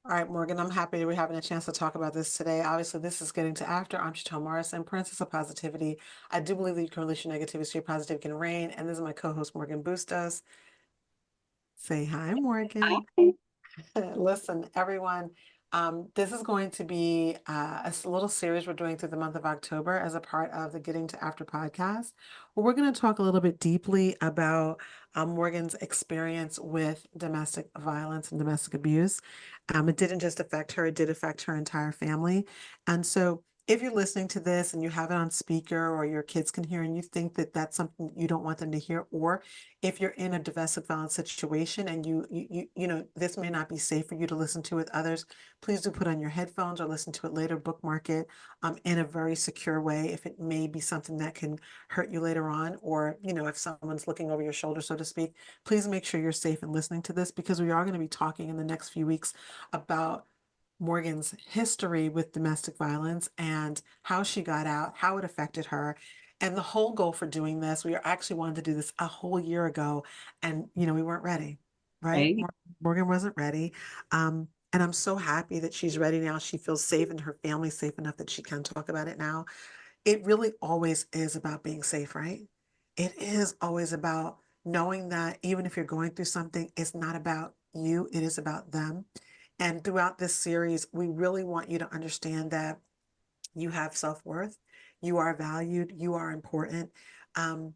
All right, Morgan, I'm happy we're having a chance to talk about this today. Obviously, this is Getting to After. I'm Chantal Morrison, Princess of Positivity. I do believe that you can release your negativity so your positivity can reign. And this is my co-host, Morgan Bustos. Say hi, Morgan. Listen, everyone, this is going to be little series we're doing through the month of October as a part of the Getting to After podcast, where we're going to talk a little bit deeply about Morgan's experience with domestic violence and domestic abuse. It didn't just affect her, it did affect her entire family. And so, if you're listening to this and you have it on speaker or your kids can hear and you think that that's something you don't want them to hear, or if you're in a domestic violence situation and this may not be safe for you to listen to with others, please do put on your headphones or listen to it later, bookmark it in a very secure way if it may be something that can hurt you later on, or if someone's looking over your shoulder, so to speak. Please make sure you're safe in listening to this, because we are going to be talking in the next few weeks about Morgan's history with domestic violence and how she got out, how it affected her. And the whole goal for doing this, we actually wanted to do this a whole year ago, and we weren't ready, right? Right? Morgan wasn't ready. And I'm so happy that she's ready now. She feels safe and her family's safe enough that she can talk about it now. It really always is about being safe, right? It is always about knowing that even if you're going through something, it's not about you, it is about them. And throughout this series, we really want you to understand that you have self-worth, you are valued, you are important. Um,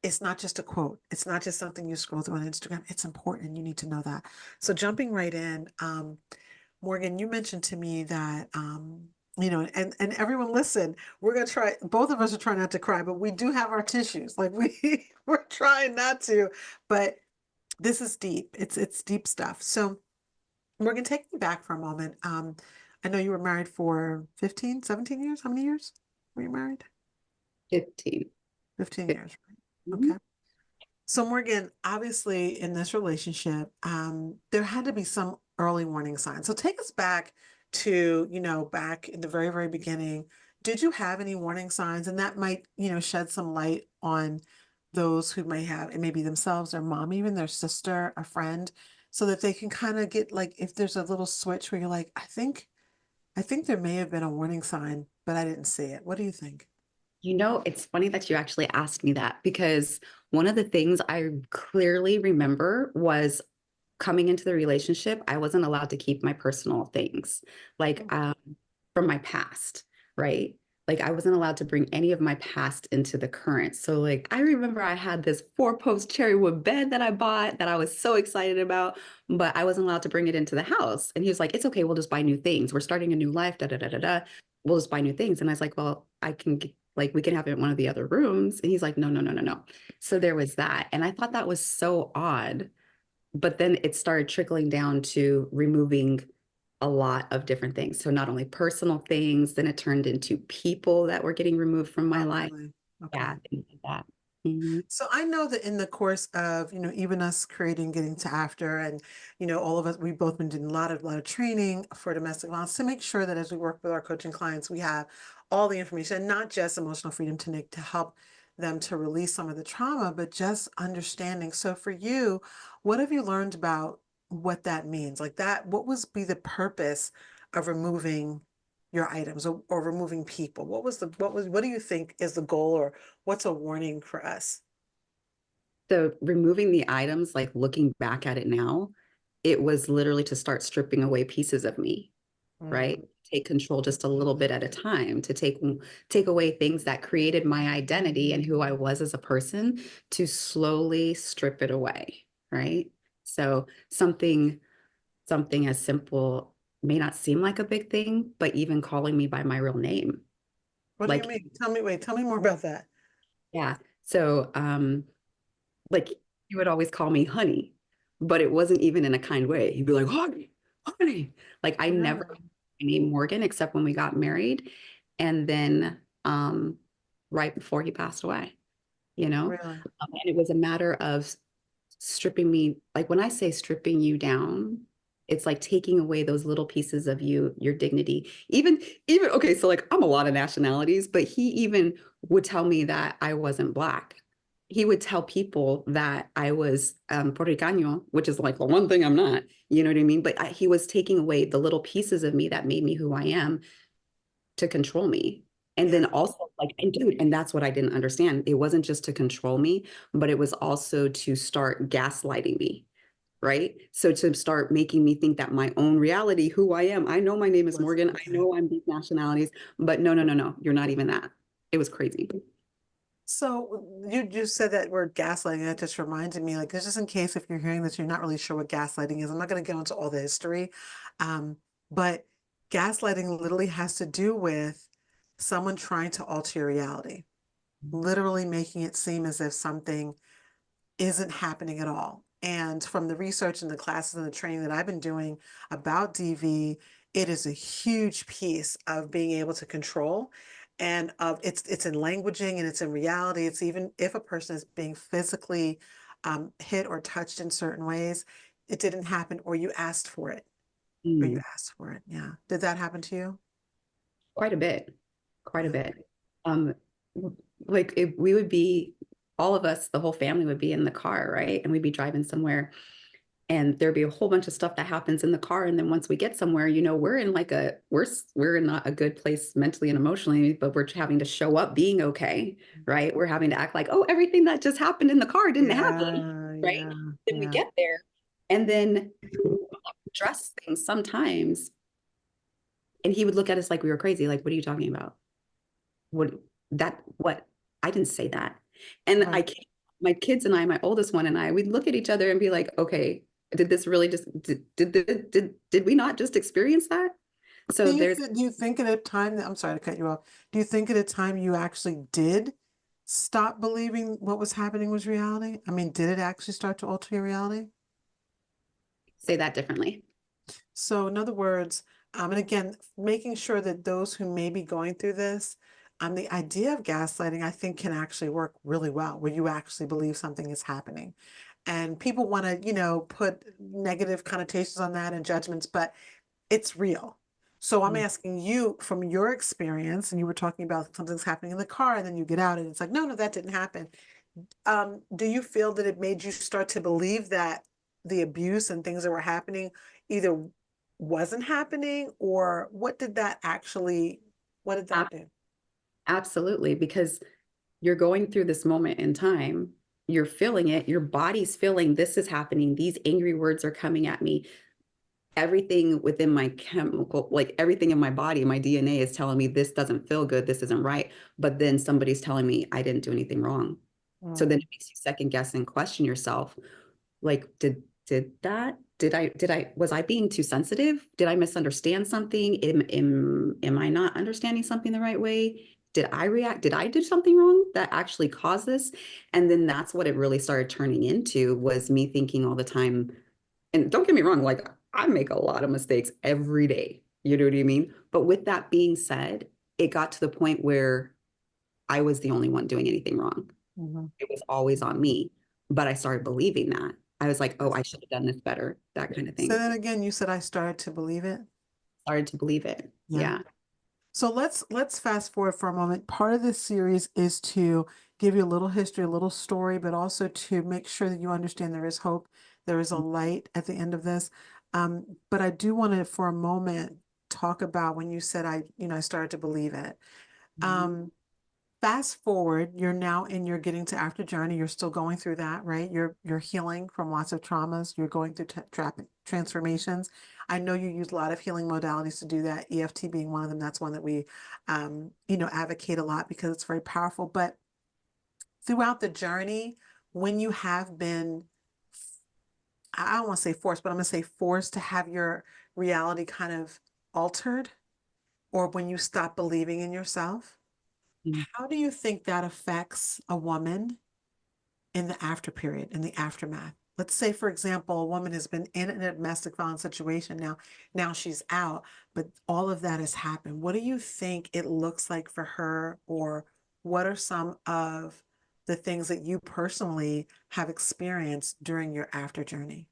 it's not just a quote. It's not just something you scroll through on Instagram. It's important. You need to know that. So jumping right in, Morgan, you mentioned to me that and everyone listen, we're gonna try, both of us are trying not to cry, but we do have our tissues. Like we're trying not to, but this is deep. It's deep stuff. So Morgan, take me back for a moment. I know you were married for 15, 17 years. How many years were you married? 15. 15 years, right? Mhm. Okay. So Morgan, obviously in this relationship, there had to be some early warning signs. So take us back to, back in the very, very beginning. Did you have any warning signs? And that might, shed some light on those who may have, it may be themselves, their mom, even their sister, a friend, so that they can kind of get, like, if there's a little switch where you're like, I think there may have been a warning sign, but I didn't see it. What do you think? It's funny that you actually asked me that because one of the things I clearly remember was coming into the relationship, I wasn't allowed to keep my personal things, like from my past, right? Like I wasn't allowed to bring any of my past into the current. So like I remember I had this four-post cherry wood bed that I bought that I was so excited about, but I wasn't allowed to bring it into the house. And he was like, "It's okay, we'll just buy new things. We're starting a new life, da da da da da. We'll just buy new things." And I was like, "Well, like we can have it in one of the other rooms." And he's like, "No, no, no, no, no." So there was that. And I thought that was so odd, but then it started trickling down to removing a lot of different things. So not only personal things, then it turned into people that were getting removed from my Oh, life. really? Yeah, Okay. things like that. Mhm. So I know that in the course of, even us creating Getting to After, and, all of us, we've both been doing a lot of training for domestic violence to make sure that as we work with our coaching clients, we have all the information, and not just emotional freedom to help them to release some of the trauma, but just understanding. So for you, what have you learned about what that means? Like that, what was be the purpose of removing your items, or removing people? What do you think is the goal, or what's a warning for us? So removing the items, like looking back at it now, it was literally to start stripping away pieces of me, right? Mm, Take control just a little bit at a time, to take away things that created my identity and who I was as a person, to slowly strip it away, right? So something as simple may not seem like a big thing, but even calling me by my real name. what do you Like, mean? Tell me more about that. yeah. So like he would always call me honey, but it wasn't even in a kind way. He'd be like, honey, honey. Like I never Really? named Morgan except when we got married. And then right before he passed away, you know? Really? And it was a matter of stripping me. Like when I say stripping you down, it's like taking away those little pieces of you, your dignity. Even okay, so like I'm a lot of nationalities, but he even would tell me that I wasn't black, he would tell people that I was Puerto Ricano, which is like the one thing I'm not, you know what I mean? But he was taking away the little pieces of me that made me who I am to control me. And Yeah. then also like, and dude, and that's what I didn't understand. It wasn't just to control me, but it was also to start gaslighting me. Right. So to start making me think that my own reality, who I am, I know my name is Was Morgan. I okay. know I'm these nationalities, but no, no, no, no, you're not even that. It was crazy. So you just said that word gaslighting. That just reminded me, like, just in case if you're hearing this, you're not really sure what gaslighting is. I'm not going to go into all the history, um, but gaslighting literally has to do with someone trying to alter your reality, literally making it seem as if something isn't happening at all. And from the research and the classes and the training that I've been doing about DV, it is a huge piece of being able to control and of it's in languaging and it's in reality. It's even if a person is being physically hit or touched in certain ways, it didn't happen or you asked for it or you Mm, asked for it. Yeah. Did that happen to you? quite a bit, quite a Yeah. bit. Um, like if we would be, all of us, the whole family would be in the car, right? And we'd be driving somewhere and there'd be a whole bunch of stuff that happens in the car. And then once we get somewhere, we're in like we're in not a good place mentally and emotionally, but we're having to show up being okay, right? We're having to act like, oh, everything that just happened in the car didn't happen, Yeah, right? yeah, Then we yeah. get there and then address things sometimes. And he would look at us like we were crazy. Like, what are you talking about? What what? I didn't say that. And Right. my kids and I, my oldest one and I, we'd look at each other and be like, okay, did this really just did we not just experience that? So there's Do you think at a time that I'm sorry to cut you off. Do you think at a time you actually did stop believing what was happening was reality? I mean, did it actually start to alter your reality? say that differently. So, in other words, and again, making sure that those who may be going through this, the idea of gaslighting, I think, can actually work really well, where you actually believe something is happening. And people want to, put negative connotations on that and judgments, but it's real. So I'm Mm. asking you from your experience, and you were talking about something's happening in the car, and then you get out, and it's like, no, no, that didn't happen. Do you feel that it made you start to believe that the abuse and things that were happening either wasn't happening, or what did that Ab- do? Absolutely, because you're going through this moment in time, you're feeling it, your body's feeling this is happening, these angry words are coming at me. Everything within my chemical, like everything in my body, my DNA is telling me this doesn't feel good, this isn't right. But then somebody's telling me I didn't do anything wrong. So then Mm, it makes you second guess and question yourself. Like, was I being too sensitive? Did I misunderstand something? Am I not understanding something the right way? Did I react? Did I do something wrong that actually caused this? And then that's what it really started turning into was me thinking all the time, and don't get me wrong, like I make a lot of mistakes every day. You know what I mean? But with that being said, it got to the point where I was the only one doing anything wrong. mhm. It was always on me. But I started believing that. I was like, oh, Yes. I should have done this better, that kind of Say thing. that again. You said I started to believe it. Started to believe it. Yeah. Yeah. So let's fast forward for a moment. Part of this series is to give you a little history, a little story, but also to make sure that you understand there is hope. There is a light at the end of this. But I do want to, for a moment, talk about when you said I started to believe it. Mhm. Um, Fast forward, you're now in your getting to after journey. You're still going through that, right? You're healing from lots of traumas. You're going through transformations. I know you use a lot of healing modalities to do that. EFT being one of them. That's one that we, advocate a lot because it's very powerful. But throughout the journey, when you have been, I don't want to say forced, but I'm going to say forced to have your reality kind of altered, or when you stop believing in yourself, how do you think that affects a woman in the after period, in the aftermath? Let's say, for example, a woman has been in a domestic violence situation now she's out, but all of that has happened. What do you think it looks like for her, or what are some of the things that you personally have experienced during your after journey?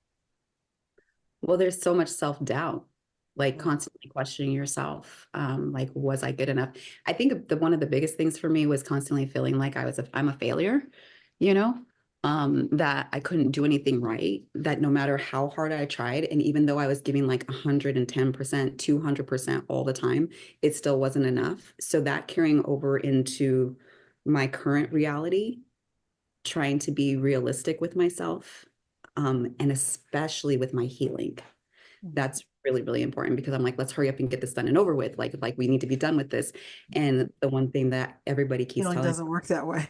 Well, there's so much self-doubt, like Mm, constantly questioning yourself. Like, was I good enough? I think one of the biggest things for me was constantly feeling like I'm a failure. you know, that I couldn't do anything right, that no matter how hard I tried, and even though I was giving like 110%, 200% all the time, it still wasn't enough. So that carrying over into my current reality, trying to be realistic with myself, and especially with my healing. Mhm. That's really, really important because I'm like, let's hurry up and get this done and over with. Like we need to be done with this. And the one thing that everybody keeps Healing telling, doesn't work that way.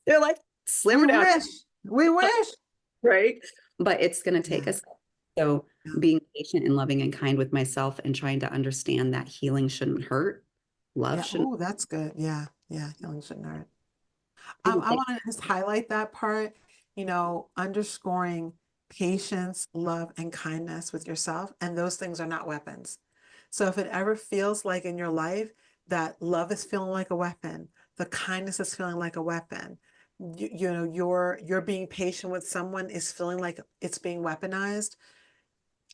they're like, We slimmer down, wish. We wish. right? But it's going to take Yeah. us. So Yeah. being patient and loving and kind with myself and trying to understand that healing shouldn't hurt, love Yeah. shouldn't. Oh, that's good. Yeah. Yeah. Healing shouldn't hurt. I Like, want to just highlight that part, underscoring patience, love, and kindness with yourself. And those things are not weapons. So if it ever feels like in your life that love is feeling like a weapon, the kindness is feeling like a weapon, you're being patient with someone is feeling like it's being weaponized.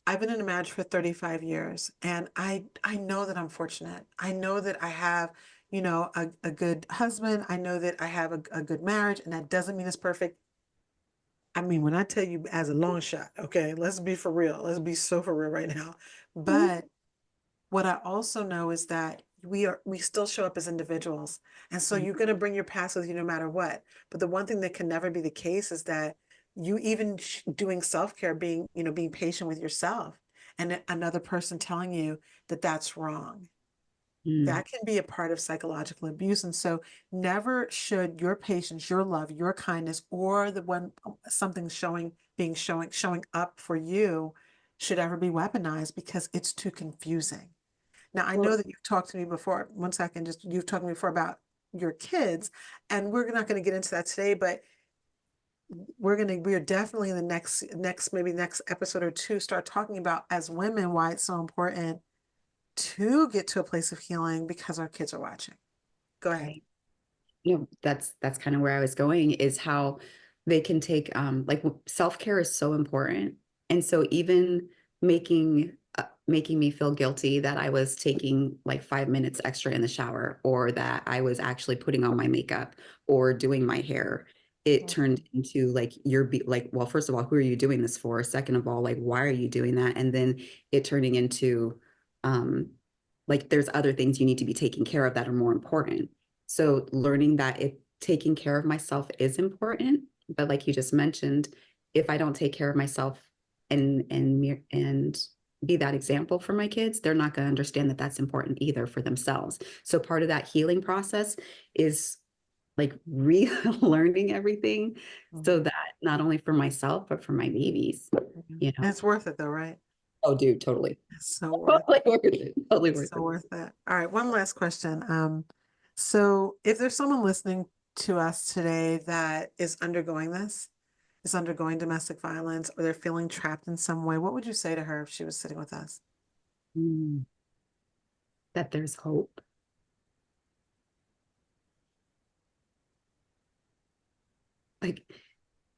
I've been in a marriage for 35 years and I know that I'm fortunate. I know that I have, a good husband. I know that I have a good marriage and that doesn't mean it's perfect. I mean, when I tell you as a long shot, okay, let's be for real. Let's be so for real right now. But what I also know is that we still show up as individuals. And so you're going to bring your past with you no matter what. But the one thing that can never be the case is that you even doing self-care, being patient with yourself and another person telling you that that's wrong. mm, That can be a part of psychological abuse. And so never should your patience, your love, your kindness, or the one something showing up for you should ever be weaponized because it's too confusing. Now, I know well, that you've talked to me before. One second, just you've talked to me before about your kids, and we're not going to get into that today, but we are definitely in the maybe next episode or two, start talking about as women why it's so important to get to a place of healing because our kids are watching. Go ahead. right. That's kind of where I was going, is how they can take like self-care is so important. And so even making me feel guilty that I was taking like 5 minutes extra in the shower, or that I was actually putting on my makeup or doing my hair, it turned into like like, well, first of all, who are you doing this for? Second of all, like, why are you doing that? And then it turning into um like there's other things you need to be taking care of that are more important. So learning that taking care of myself is important, but like you just mentioned, if I don't take care of myself and be that example for my kids, they're not going to understand that that's important either for themselves. So part of that healing process is like relearning everything, so Mhm. that not only for myself but for my babies, Mhm. you know. And it's worth it though, right? Oh, dude, totally. It's so worth Totally it. worth it. Totally It's worth so it. worth it. All right, one last question. So if there's someone listening to us today that is undergoing domestic violence, or they're feeling trapped in some way, what would you say to her if she was sitting with us? Mm, that there's hope. Like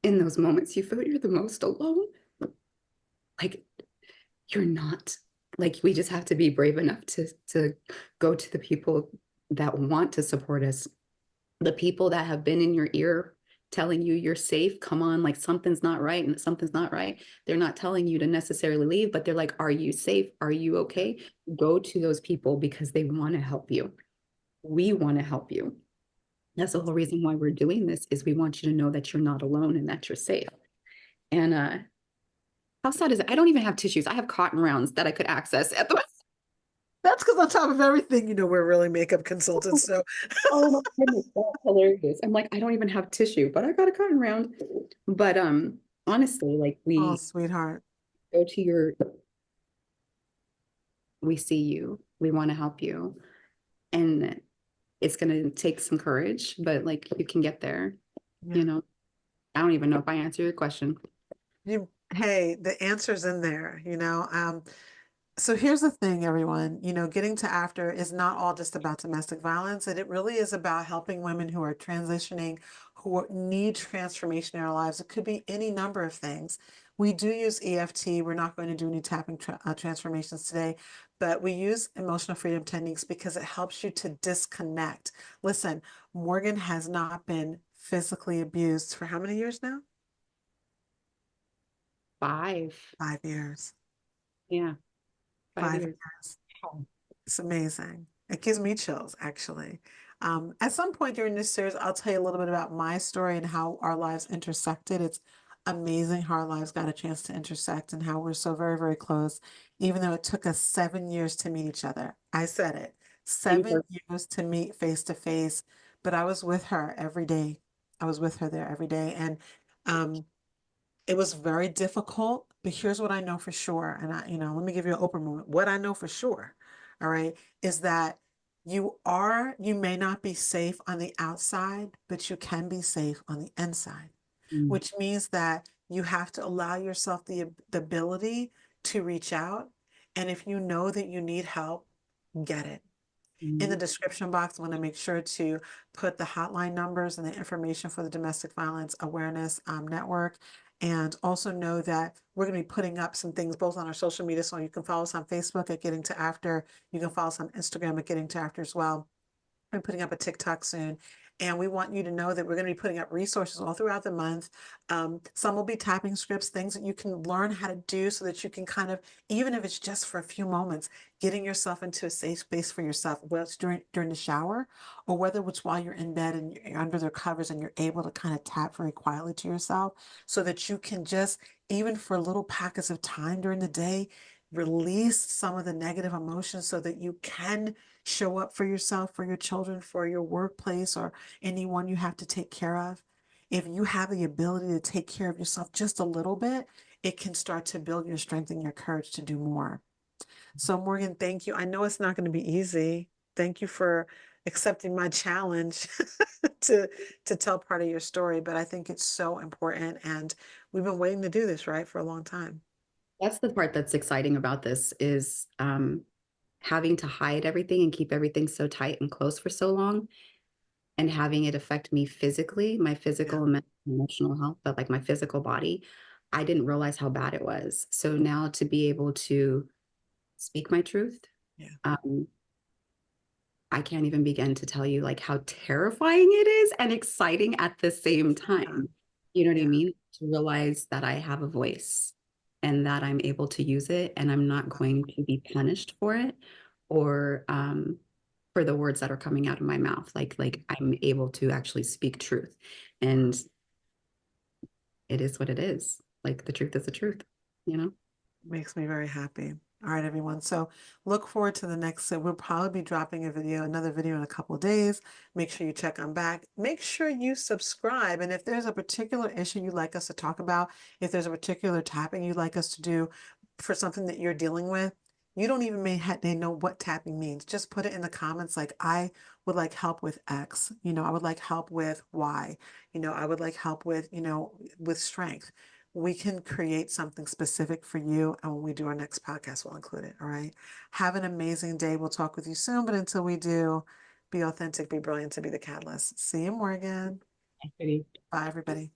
in those moments you feel you're the most alone, like you're not. Like we just have to be brave enough to go to the people that want to support us, the people that have been in your ear telling you you're safe. Come on, like something's not right and something's not right. They're not telling you to necessarily leave, but they're like, are you safe? Are you okay? Go to those people because they want to help you. We want to help you. That's the whole reason why we're doing this, is we want you to know that you're not alone and that you're safe. And how sad is it? I don't even have tissues. I have cotton rounds that I could access at the. That's because on top of everything, we're really makeup consultants. So, Oh my goodness, that's hilarious. I'm like, I don't even have tissue, but I got a cotton round. But honestly, like oh, we sweetheart. go to your, we see you, we want to help you. And it's gonna take some courage, but like you can get there, you Yeah. know. I don't even know if I answered your question. Hey, the answer's in there. So here's the thing, everyone, getting to after is not all just about domestic violence, and it really is about helping women who are transitioning, need transformation in our lives. It could be any number of things. We do use EFT. We're not going to do any tapping transformations today, but we use emotional freedom techniques because it helps you to disconnect. Listen, Morgan has not been physically abused for how many years now? 5. 5 years. Yeah, 5 5 years. years. It's amazing. It gives me chills, actually. At some point during this series, I'll tell you a little bit about my story and how our lives intersected. It's amazing how our lives got a chance to intersect and how we're so very, very close, even though it took us 7 years to meet each other. I said it, Same 7 years to meet face to face, but I was with her every day. I was with her there every day. And um, it was very difficult, but here's what I know for sure. And let me give you an open moment. What I know for sure, all right, is that you may not be safe on the outside, but you can be safe on the inside, person. which means that you have to allow yourself the ability to reach out. And if you know that you need help, get it. In the Mhm. description box, I'm going to make sure to put the hotline numbers and the information for the Domestic Violence Awareness Network. And also know that we're going to be putting up some things both on our social media. So you can follow us on Facebook at Getting to After. You can follow us on Instagram at Getting to After as well. I'm putting up a TikTok soon. And we want you to know that we're going to be putting up resources all throughout the month. Some will be tapping scripts, things that you can learn how to do so that you can kind of, even if it's just for a few moments, getting yourself into a safe space for yourself, whether it's during the shower or whether it's while you're in bed and you're under the covers and you're able to kind of tap very quietly to yourself so that you can just, even for little pockets of time during the day, release some of the negative emotions so that you can show up for yourself, for your children, for your workplace, or anyone you have to take care of. If you have the ability to take care of yourself just a little bit, it can start to build your strength and your courage to do more. So, Morgan, thank you. I know it's not going to be easy. Thank you for accepting my challenge to tell part of your story, but I think it's so important, and we've been waiting to do this, right, for a long time. That's the part that's exciting about this is having to hide everything and keep everything so tight and close for so long and having it affect me physically, my Yeah, physical and emotional health, but like my physical body. I didn't realize how bad it was. So now to be able to speak my truth, yeah, um, I can't even begin to tell you like how terrifying it is and exciting at the same yeah, time. You know what I yeah. mean? To realize that I have a voice and that I'm able to use it and I'm not going to be punished for it or for the words that are coming out of my mouth. Like I'm able to actually speak truth. And it is what it is. Like the truth is the truth, you know? Makes me very happy. All right, everyone. So look forward to the next. So we'll probably be dropping another video in a couple of days. Make sure you check on back. Make sure you subscribe. And if there's a particular issue you'd like us to talk about, if there's a particular tapping you'd like us to do for something that you're dealing with, you don't even they know what tapping means. Just put it in the comments like, I would like help with X. I would like help with Y. I would like help with, with strength. We can create something specific for you. And when we do our next podcast, we'll include it. All right. Have an amazing day. We'll talk with you soon. But until we do, be authentic, be brilliant, to be the catalyst. See you, Morgan. Bye, everybody.